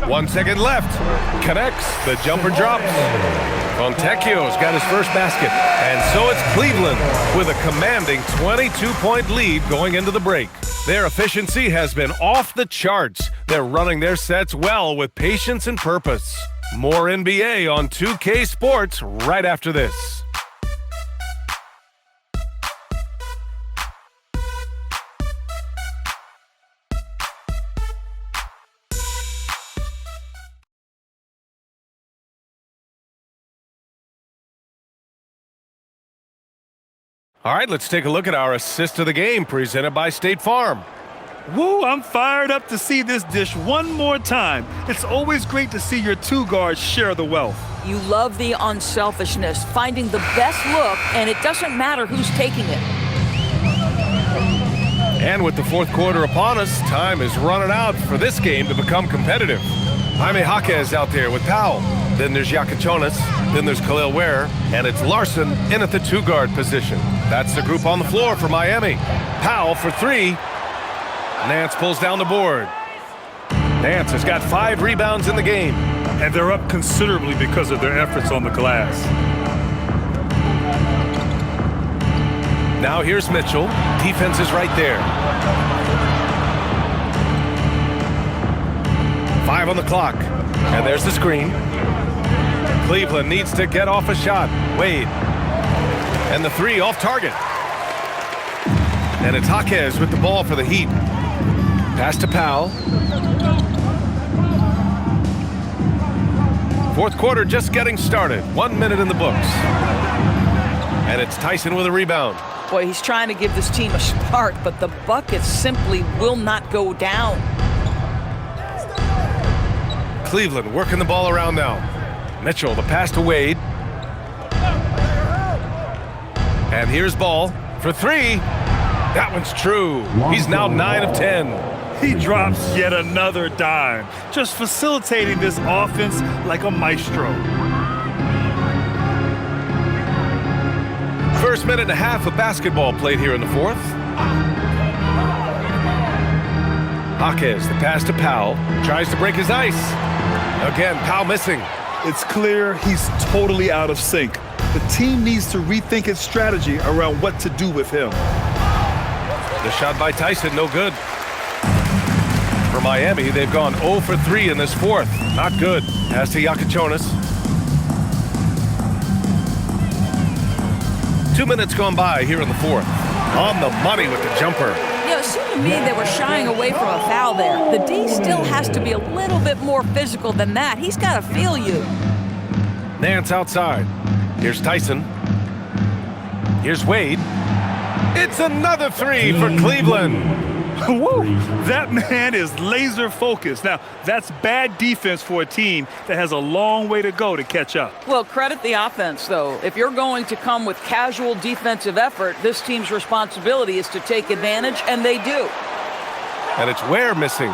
1 second left. Connects. The jumper drops. Fontecchio's got his first basket. And so it's Cleveland with a commanding 22-point lead going into the break. Their efficiency has been off the charts. They're running their sets well with patience and purpose. More NBA on 2K Sports right after this. All right, let's take a look at our assist of the game presented by State Farm. Woo, I'm fired up to see this dish one more time. It's always great to see your 2 guards share the wealth. You love the unselfishness, finding the best look, and it doesn't matter who's taking it. And with the fourth quarter upon us, time is running out for this game to become competitive. Jaime Jaquez out there with Powell. Then there's Yakachonis. Then there's Khalil Ware. And it's Larson in at the 2-guard position. That's the group on the floor for Miami. Powell for 3. Nance pulls down the board. Nance has got 5 rebounds in the game. And they're up considerably because of their efforts on the glass. Now here's Mitchell. Defense is right there. 5 on the clock. And there's the screen. Cleveland needs to get off a shot. Wade. And the 3 off target. And it's Jaquez with the ball for the Heat. Pass to Powell. Fourth quarter just getting started. 1 minute in the books. And it's Tyson with a rebound. Boy, he's trying to give this team a spark, but the buckets simply will not go down. Cleveland working the ball around now. Mitchell, the pass to Wade. And here's Ball for 3. That one's true. He's now 9 of 10. He drops yet another dime, just facilitating this offense like a maestro. First minute and a half of basketball played here in the fourth. Jaquez, the pass to Powell. Tries to break his ice. Again, Powell missing. It's clear he's totally out of sync. The team needs to rethink its strategy around what to do with him. The shot by Tyson, no good. For Miami, they've gone 0 for 3 in this fourth. Not good. Pass to Yakachonis. 2 minutes gone by here in the fourth. On the money with the jumper. You know, it seemed to me they were shying away from a foul there. The D still has to be a little bit more physical than that. He's got to feel you. Nance outside. Here's Tyson. Here's Wade. It's another 3 for Cleveland. Woo! That man is laser focused. Now, that's bad defense for a team that has a long way to go to catch up. Well, credit the offense, though. If you're going to come with casual defensive effort, this team's responsibility is to take advantage, and they do. And it's Ware missing.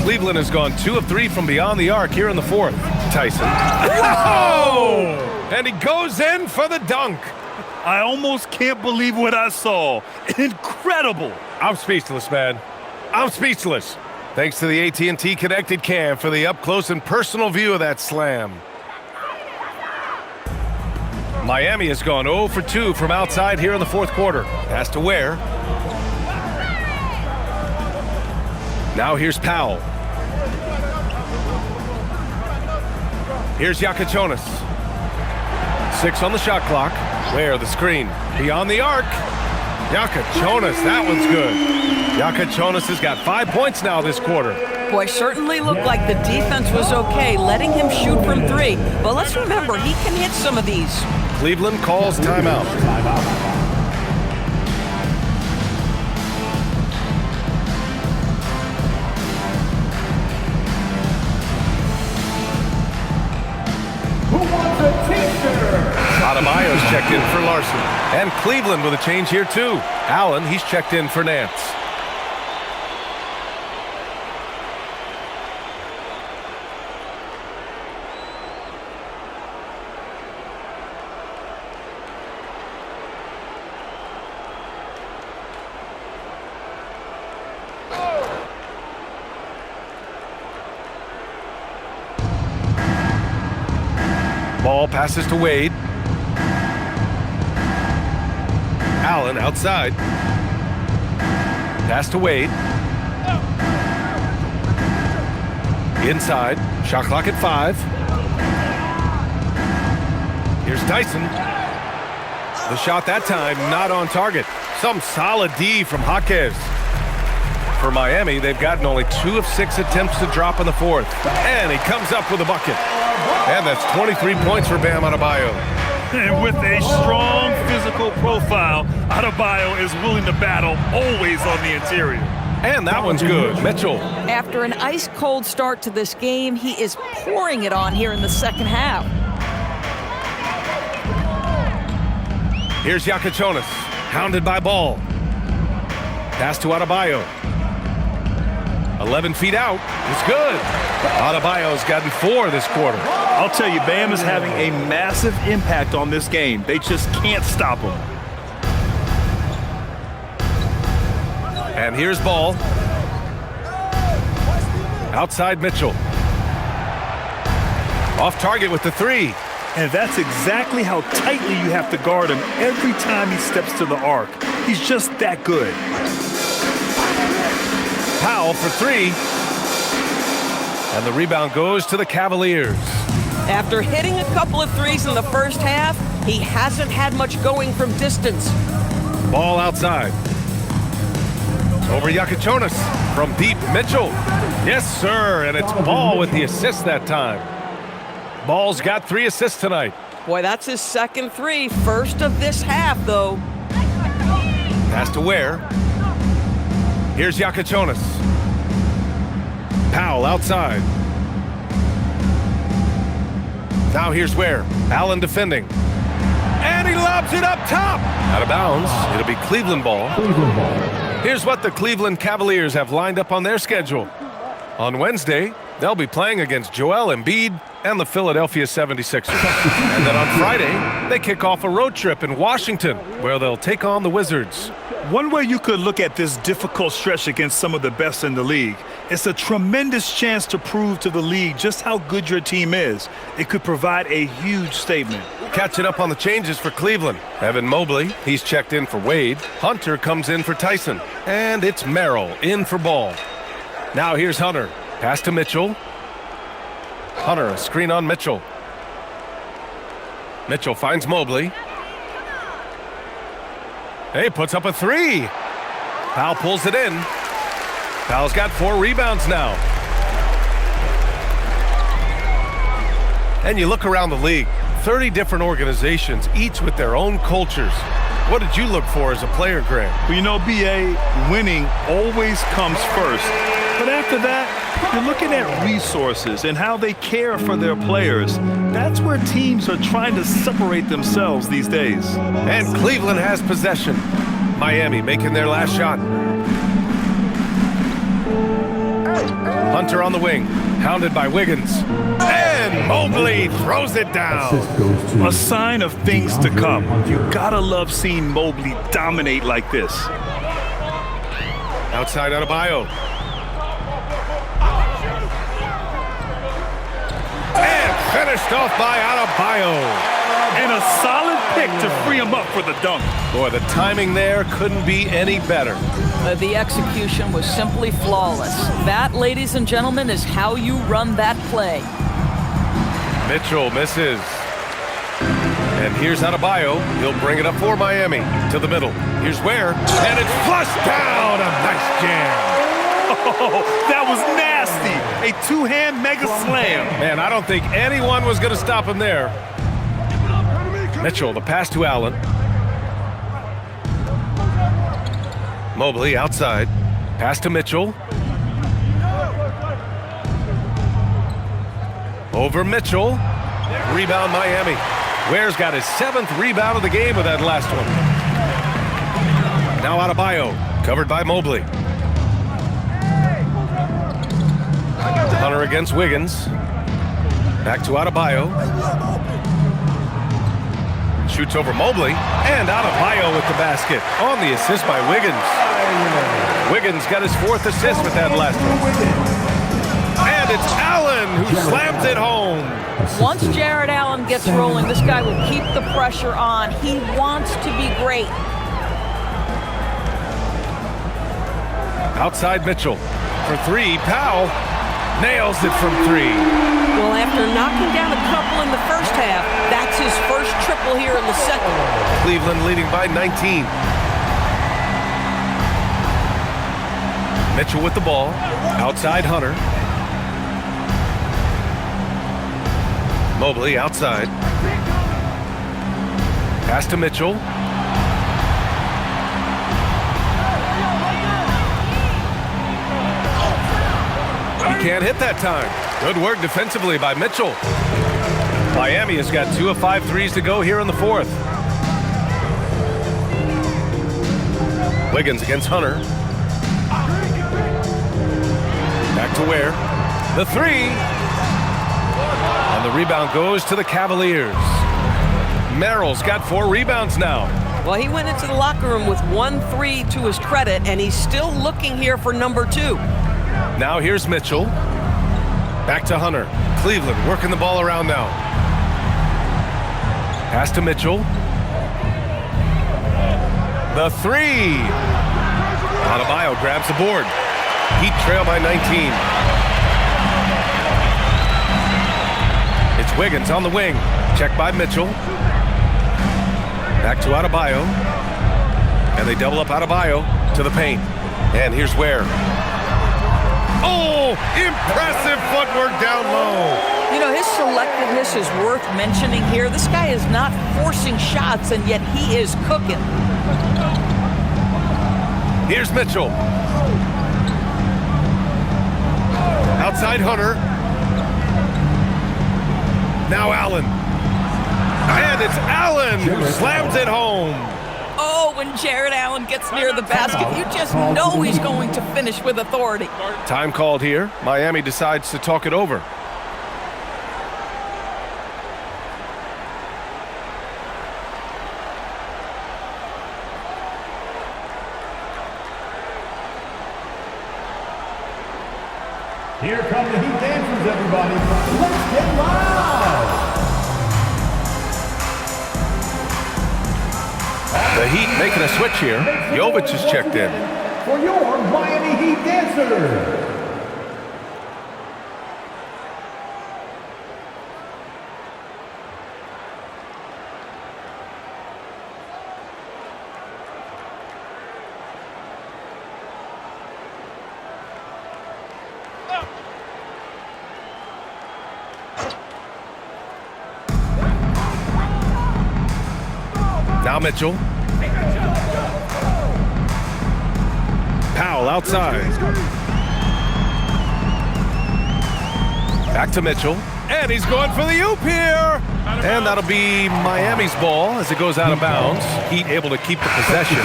Cleveland has gone 2 of 3 from beyond the arc here in the fourth. Tyson. Whoa! And he goes in for the dunk. I almost can't believe what I saw. Incredible. I'm speechless, man. I'm speechless. Thanks to the AT&T Connected Cam for the up-close and personal view of that slam. Miami has gone 0 for 2 from outside here in the fourth quarter. Pass to Ware. Now here's Powell. Here's Yakachonis. 6 on the shot clock. Where the screen? Beyond the arc. Yakachonis, that one's good. Yakachonis has got 5 points now this quarter. Boy, certainly looked like the defense was okay, letting him shoot from 3. But let's remember, he can hit some of these. Cleveland calls timeout. Adebayo's checked in for Larson. And Cleveland with a change here, too. Allen, he's checked in for Nance. Ball passes to Wade. Allen outside. Pass to Wade. Inside. Shot clock at 5. Here's Dyson. The shot that time not on target. Some solid D from Jaquez. For Miami, they've gotten only 2 of 6 attempts to drop in the 4th. And he comes up with a bucket. And that's 23 points for Bam Adebayo. And with a strong physical profile, Adebayo is willing to battle, always on the interior. And that one's good. Mitchell. After an ice-cold start to this game, he is pouring it on here in the second half. Here's Yakachonis, hounded by Ball. Pass to Adebayo. 11 feet out. It's good. Adebayo's gotten 4 this quarter. I'll tell you, Bam is having a massive impact on this game. They just can't stop him. And here's Ball. Outside Mitchell. Off target with the 3. And that's exactly how tightly you have to guard him every time he steps to the arc. He's just that good. Powell for 3. And the rebound goes to the Cavaliers. After hitting a couple of threes in the first half, he hasn't had much going from distance. Ball outside. Over Yakachonis from deep. Mitchell. Yes, sir. And it's Ball with the assist that time. Ball's got 3 assists tonight. Boy, that's his second 3. First of this half, though. Pass to Ware. Here's Yakachonis. Powell outside. Now here's Ware. Allen defending. And he lobs it up top. Out of bounds. It'll be Cleveland ball. Here's what the Cleveland Cavaliers have lined up on their schedule. On Wednesday, they'll be playing against Joel Embiid and the Philadelphia 76ers. And then on Friday, they kick off a road trip in Washington, where they'll take on the Wizards. One way you could look at this difficult stretch against some of the best in the league, it's a tremendous chance to prove to the league just how good your team is. It could provide a huge statement. Catching up on the changes for Cleveland. Evan Mobley, he's checked in for Wade. Hunter comes in for Tyson. And it's Merrill in for Ball. Now here's Hunter. Pass to Mitchell. Hunter, a screen on Mitchell. Mitchell finds Mobley. Hey, puts up a 3. Powell pulls it in. Powell's got 4 rebounds now. And you look around the league, 30 different organizations, each with their own cultures. What did you look for as a player, Grant? Well, you know, B.A., winning always comes first. But after that, you're looking at resources and how they care for their players. That's where teams are trying to separate themselves these days. And Cleveland has possession. Miami making their last shot. Hunter on the wing, hounded by Wiggins. And Mobley throws it down. A sign of things to come. You gotta love seeing Mobley dominate like this. Outside Adebayo. And finished off by Adebayo. And a solid pick to free him up for the dunk. Boy, the timing there couldn't be any better. The execution was simply flawless. That, ladies and gentlemen, is how you run that play. Mitchell misses. And here's Adebayo. He'll bring it up for Miami. To the middle. Here's Ware. And it's flushed down. A nice jam. Oh, that was nasty. A two-hand mega slam. Man, I don't think anyone was going to stop him there. Mitchell, the pass to Allen. Mobley outside. Pass to Mitchell. Over Mitchell. Rebound Miami. Ware's got his 7th rebound of the game with that last one. Now Adebayo, covered by Mobley. Hunter against Wiggins. Back to Adebayo. Shoots over Mobley. And Adebayo with the basket. On the assist by Wiggins. Wiggins got his 4th assist with that last one. And it's Allen who slams it home. Once Jared Allen gets rolling, this guy will keep the pressure on. He wants to be great. Outside Mitchell. For 3, Powell nails it from 3. Well, after knocking down a couple in the first half, that's his first triple here in the second. Cleveland leading by 19. Mitchell with the ball. Outside Hunter. Mobley outside. Pass to Mitchell. He can't hit that time. Good work defensively by Mitchell. Miami has got 2 of 5 threes to go here in the 4th. Wiggins against Hunter. Back to Ware. The 3. And the rebound goes to the Cavaliers. Merrill's got 4 rebounds now. Well, he went into the locker room with 1 3 to his credit, and he's still looking here for number 2. Now here's Mitchell. Back to Hunter. Cleveland working the ball around now. Pass to Mitchell. The 3. Adebayo grabs the board. Heat trail by 19. It's Wiggins on the wing. Checked by Mitchell. Back to Adebayo. And they double up Adebayo to the paint. And here's Ware. Oh, impressive footwork down low. You know, his selectiveness is worth mentioning here. This guy is not forcing shots, and yet he is cooking. Here's Mitchell. Outside Hunter. Now Allen. And it's Allen who slams it home. Oh, when Jared Allen gets near the basket, you just know he's going to finish with authority. Time called here. Miami decides to talk it over. Here come the Heat dancers, everybody. Let's get loud! The Heat making a switch here. Jovic is checked in. For your Miami Heat dancers. Now Mitchell. Powell outside. Back to Mitchell. And he's going for the oop here. And that'll be Miami's ball as it goes out of bounds. Heat able to keep the possession.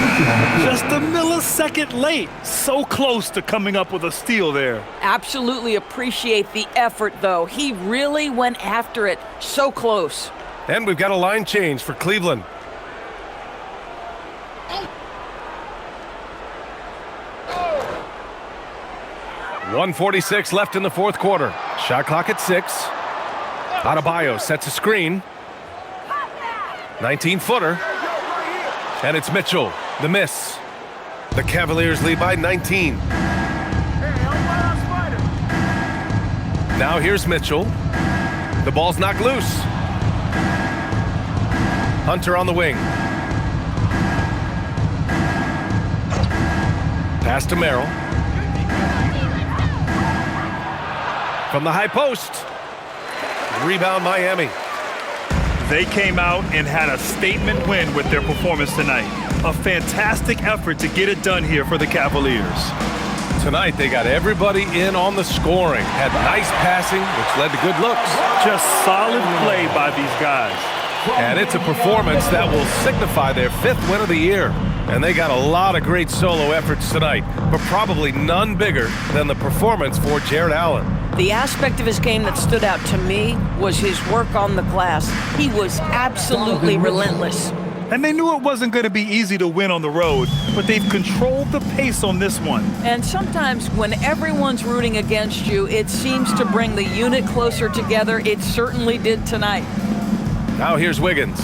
Just a millisecond late. So close to coming up with a steal there. Absolutely appreciate the effort, though. He really went after it. So close. And we've got a line change for Cleveland. .146 left in the 4th quarter. Shot clock at 6. Adebayo sets a screen. 19-footer. And it's Mitchell. The miss. The Cavaliers lead by 19. Now here's Mitchell. The ball's knocked loose. Hunter on the wing. Pass to Merrill. From the high post. Rebound Miami. They came out and had a statement win with their performance tonight. A fantastic effort to get it done here for the Cavaliers. Tonight they got everybody in on the scoring. Had nice passing, which led to good looks. Just solid play by these guys. And it's a performance that will signify their 5th win of the year. And they got a lot of great solo efforts tonight, but probably none bigger than the performance for Jared Allen. The aspect of his game that stood out to me was his work on the glass. He was absolutely relentless. And they knew it wasn't going to be easy to win on the road, but they've controlled the pace on this one. And sometimes when everyone's rooting against you, it seems to bring the unit closer together. It certainly did tonight. Now here's Wiggins.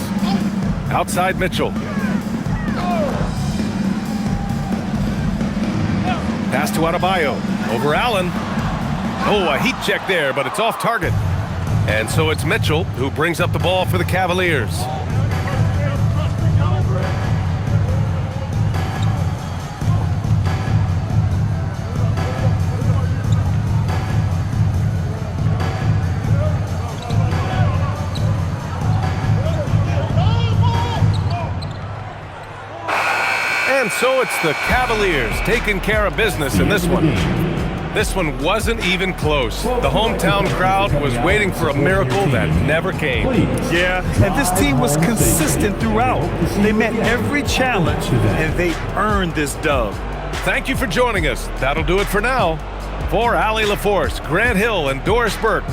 Outside Mitchell. Pass to Adebayo. Over Allen. Oh, a heat check there, but it's off target. And so it's Mitchell who brings up the ball for the Cavaliers. And so it's the Cavaliers taking care of business in this one. This one wasn't even close. The hometown crowd was waiting for a miracle that never came. Yeah, and this team was consistent throughout. They met every challenge, and they earned this dub. Thank you for joining us. That'll do it for now. For Allie LaForce, Grant Hill, and Doris Burke,